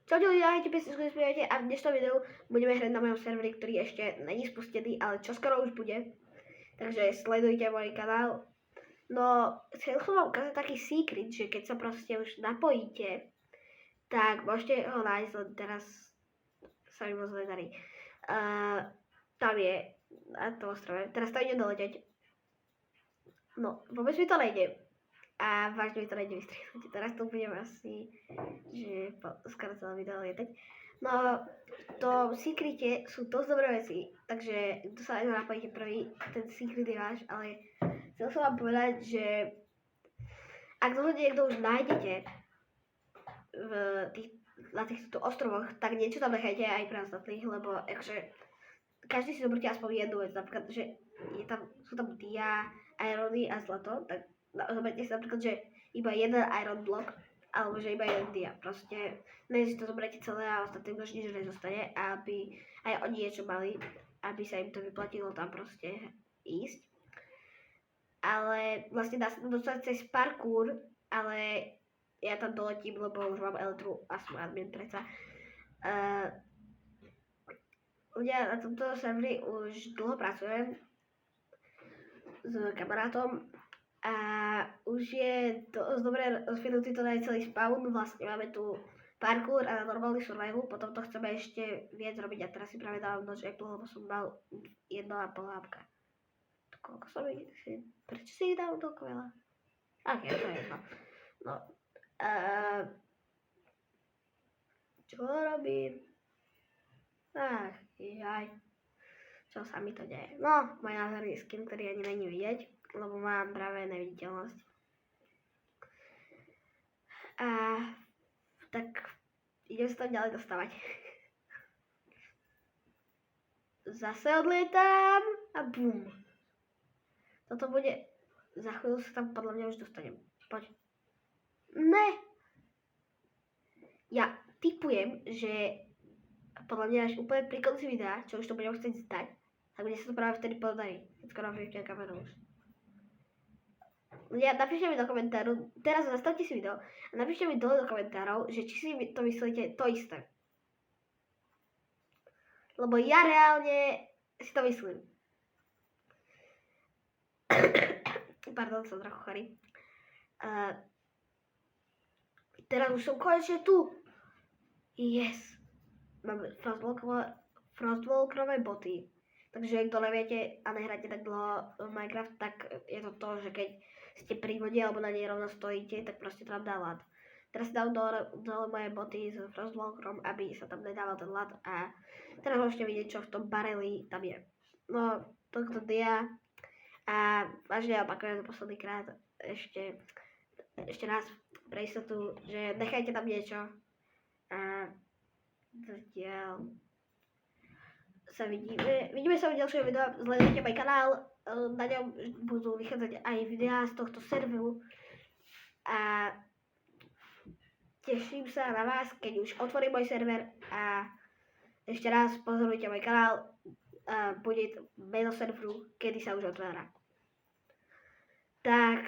Čaute ľudia, ahojte, pekne sa spomínate a v dnešnom videu budeme hrať na mojom serveri, ktorý ešte není spustený, ale čoskoro už bude. Takže sledujte môj kanál. No, chcel som vám ukázať taký secret, že keď sa proste už napojíte, tak môžete ho nájsť, len teraz sa mi moc nedarí. Tam je, na tom ostrove, teraz tam idem doleteť. No, vôbec mi to nejde. A vážne mi to nejde vystrihnúť. Teraz to budem asi, že skoro celé video lietať. No, to v secrete sú dosť dobré veci, takže kto sa aj napojíte prvý, ten secret je váš, ale chcel som vám povedať, že ak to niekto už nájdete na týchto ostrovoch, tak niečo tam nechajte aj pre ostatných, lebo akože každý si zoberte aspoň jednu vec, napríklad, že sú tam dia, irony a zlato, tak zoberte si napríklad, že iba jeden iron block, alebo že iba jeden dia. Proste, ne si to zoberte celé a ostatným už nič nezostane, aby aj oni niečo mali, aby sa im to vyplatilo tam proste ísť. Ale vlastne dá sa to dostať cez parkour, ale ja tam doletím, lebo už mám elektru a som admin predsa. Ľudia, na tomto serveri už dlho pracujem s kamarátom a už je dosť dobre rozvinutý to aj celý spawn. Vlastne máme tu parkour a normálny survival, potom to chceme ešte viac robiť a teraz si práve dávam noč Apple, lebo som mal 1,5 hápka. Koľko som ich... Prečo si ich dávam toľko veľa? Ok, to je jedno. No. Čo robím? Ach, jaj. Čo sa mi to deje? No, môj názorný skin, ktorý ani není vidieť, lebo mám práve neviditeľnosť. Tak idem sa tam ďalej dostávať. Zase odlietam a bum. Toto bude... Za chvíľu sa tam podľa mňa už dostanem. Poď. Ne! Ja tipujem, že podľa mňa až úplne pri konci videa, čo už to budem chcieť zdať, tak bude sa to práve vtedy podarí. Keď skoro vypnem kameru už. Ja, napíšte mi do komentáru, teraz zastavte si video a napíšte mi dole do komentárov, že či si to myslíte to isté. Lebo ja reálne si to myslím. Pardon, som trochu chorý. Teraz už som konečne tu. Yes. Máme frostwalkerové boty. Takže kto neviete a nehráte tak dlho Minecraft, tak je to to, že keď ste pri vode alebo na nej rovno stojíte, tak proste to vám dá ľad. Teraz si dám dole moje boty s frostwalkerom, aby sa tam nedával ten ľad a teraz môžete vidieť, čo v tom bareli tam je. No, tohto dia a vážne opakujem za posledný krát ešte raz pre istotu, že nechajte tam niečo a zatiaľ sa vidíme sa v ďalšom videu, sledujte môj kanál, na ňom budú vychádzať aj videá z tohto serveru a teším sa na vás, keď už otvorím môj server a ešte raz pozorujte môj kanál, bude meno serveru, kedy sa už otvára. Tak,